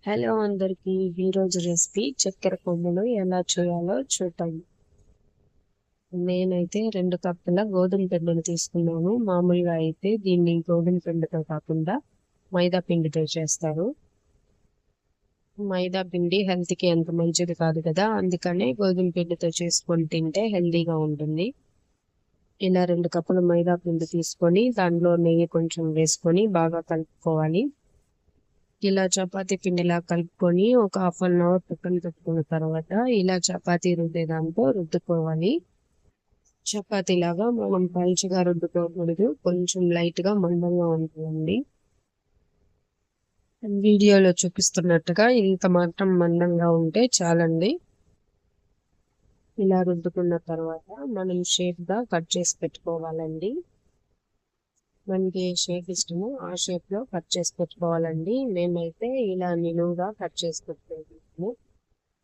Hello అందరికి, ఈరోజు recipe చక్కెర పొంగలు ఎలా చేయాలో చూద్దాం. నేనైతే 2 కప్పుల గోధుమ పిండిని తీసుకున్నాను. మామూలుగా అయితే దీన్ని గోధుమ పిండితో కాకుండా మైదా పిండితో చేస్తారు. మైదా పిండి హెల్త్కి అంత మంచిది కాదు కదా, అందుకనే గోధుమ పిండితో చేసుకొని తింటే హెల్తీగా ఉంటుంది. ఇలా 2 కప్పుల మైదా పిండి తీసుకొని దానిలో నెయ్యి కొంచెం వేసుకొని బాగా కలుపుకోవాలి. ఇలా చపాతీ పిండిలా కలుపుకొని ఒక హాఫ్ అన్ అవర్ పక్కన పెట్టుకున్న తర్వాత ఇలా చపాతీ రుద్దే దాంతో రుద్దుకోవాలి. చపాతీ లాగా మనం పలుచగా రుద్దుకోకూడదు, కొంచెం లైట్ గా మందంగా ఉంటుందండి. వీడియోలో చూపిస్తున్నట్టుగా ఇంత మాత్రం మందంగా ఉంటే చాలండి. ఇలా రుద్దుకున్న తర్వాత మనం షేప్ గా కట్ చేసి పెట్టుకోవాలండి. మనకి ఏ షేప్ ఇష్టమో ఆ షేప్ లో కట్ చేసి పెట్టుకోవాలండి. మేమైతే ఇలా నిలువుగా కట్ చేసి పెట్టుకుంటాము.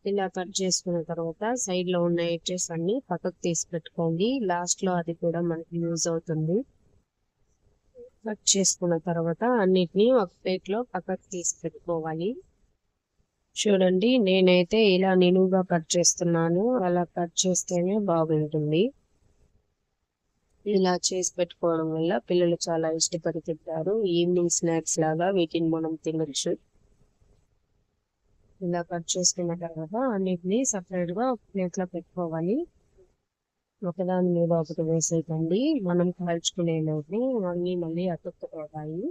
ఇలా కట్ చేసుకున్న తర్వాత సైడ్ లో ఉన్న ఎడ్జెస్ అన్ని పక్కకు తీసి పెట్టుకోండి. లాస్ట్ లో అది కూడా మనకి యూజ్ అవుతుంది. కట్ చేసుకున్న తర్వాత అన్నిటిని ఒక ప్లేట్ లో పక్కకు తీసి పెట్టుకోవాలి. చూడండి, నేనైతే ఇలా నిలువుగా కట్ చేస్తున్నాను. అలా కట్ చేస్తేనే బాగుంటుంది. ఇలా చేసి పెట్టుకోవడం వల్ల పిల్లలు చాలా ఇష్టపడి తింటారు. ఈవినింగ్ స్నాక్స్ లాగా వీటిని మనం తినొచ్చు. ఇలా కట్ చేసుకున్న తర్వాత అన్నిటిని సపరేట్ గా ఒక ప్లేట్ లో పెట్టుకోవాలి. ఒకదాని మీద ఒకటి వేసేయకండి, మనం కాల్చుకునే లోపు అన్ని మళ్ళీ అతుక్కుపోతాయి.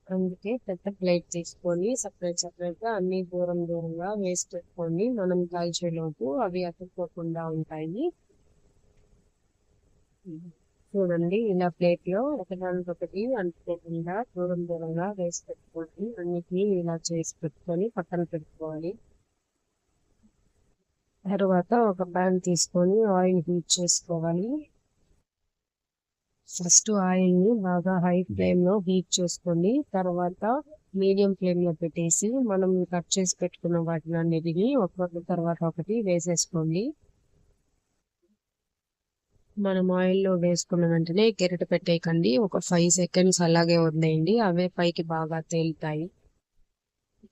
అందుకే పెద్ద ప్లేట్ తీసుకొని సపరేట్ గా అన్ని దూరంగా వేసి పెట్టుకొని మనం కాల్చే లోపు అవి అతుక్కోకుండా ఉంటాయి. చూడండి, ఇలా ప్లేట్ లో ఒకదానికొకటి అంటుకోకుండా దూరంగా వేసి పెట్టుకోండి. అన్నిటినీ ఇలా చేసి పెట్టుకొని పక్కన పెట్టుకోవాలి. తర్వాత ఒక ప్యాన్ తీసుకొని ఆయిల్ హీట్ చేసుకోవాలి. ఫస్ట్ ఆయిల్ ని బాగా హై ఫ్లేమ్ లో హీట్ చేసుకోండి. తర్వాత మీడియం ఫ్లేమ్ లో పెట్టేసి మనం కట్ చేసి పెట్టుకున్న వాటిని అన్నిటిని ఒకటి తర్వాత ఒకటి వేసేసుకోండి. మనం ఆయిల్లో వేసుకున్న వెంటనే గెరిట పెట్టేయకండి. ఒక 5 సెకండ్స్ అలాగే వదిలేయండి, అవే పైకి బాగా తేలుతాయి.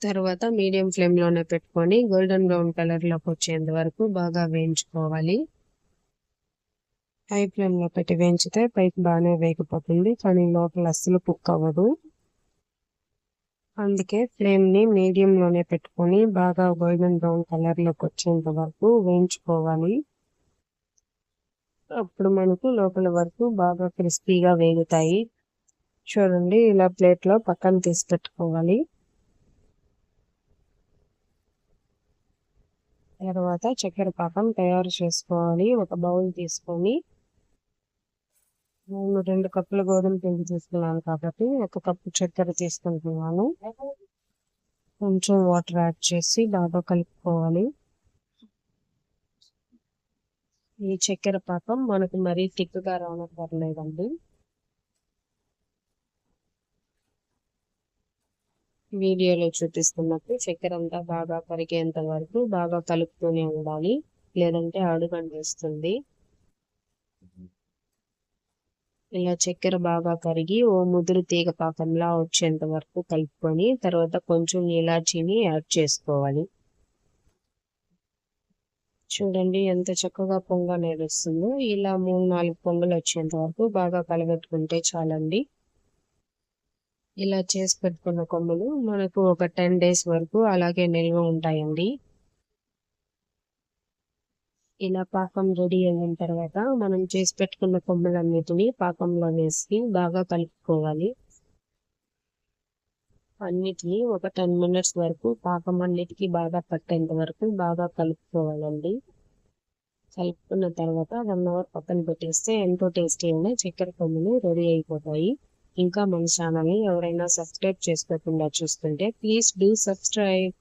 తర్వాత మీడియం ఫ్లేమ్ లోనే పెట్టుకొని గోల్డెన్ బ్రౌన్ కలర్ లోకి వచ్చేంత వరకు బాగా వేయించుకోవాలి. హై ఫ్లేమ్ లో పెట్టి వేయించితే పైకి బాగానే వేగిపోతుంది, కానీ లోపల అస్సలు కుక్ అవ్వదు. అందుకే ఫ్లేమ్ ని మీడియం లోనే పెట్టుకొని బాగా గోల్డెన్ బ్రౌన్ కలర్ లోకి వచ్చేంత వరకు వేయించుకోవాలి. అప్పుడు మనకు లోపల వరకు బాగా క్రిస్పీగా వేగుతాయి. చూడండి, ఇలా ప్లేట్ లో పక్కన తీసి పెట్టుకోవాలి. తర్వాత చక్కెర పాకం తయారు చేసుకోవాలి. ఒక బౌల్ తీసుకొని నేను 2 కప్పుల గోధుమ పిండి తీసుకున్నాను కాబట్టి 1 కప్పు చక్కెర తీసుకుంటున్నాను. కొంచెం వాటర్ యాడ్ చేసి బాగా కలుపుకోవాలి. ఈ చక్కెర పాకం మనకు మరీ థిక్గా రానక్కర్లేదండి. వీడియోలో చూపిస్తున్నట్టు చక్కెర అంతా బాగా కరిగేంత వరకు బాగా కలుపుతూనే ఉండాలి, లేదంటే అడుగంటేస్తుంది. ఇలా చక్కెర బాగా కరిగి ఓ ముదురు తీగ పాకంలా వచ్చేంత వరకు కలుపుకొని తర్వాత కొంచెం ఇలాచీని యాడ్ చేసుకోవాలి. చూడండి ఎంత చక్కగా పొంగ అనేది వస్తుందో. ఇలా 3-4 పొంగలు వచ్చేంత వరకు బాగా కలబెట్టుకుంటే చాలండి. ఇలా చేసి పెట్టుకున్న కొమ్మలు మనకు ఒక 10 days వరకు అలాగే నిల్వ ఉంటాయండి. ఇలా పాకం రెడీ అయిన తర్వాత మనం చేసి పెట్టుకున్న కొమ్మలన్నిటిని పాకంలో వేసి బాగా కలుపుకోవాలి. అన్నిటిని ఒక 10 minutes వరకు పాకం అన్నిటికీ బాగా పట్టేంత వరకు బాగా కలుపుకోవాలండి. కలుపుకున్న తర్వాత 1 hour పక్కన పెట్టేస్తే ఎంతో టేస్టీ అయిన చక్కెర పొంగలు రెడీ అయిపోతాయి. ఇంకా మన ఛానల్ని ఎవరైనా సబ్స్క్రైబ్ చేసుకోకుండా చూస్తుంటే ప్లీజ్ డూ సబ్స్క్రైబ్.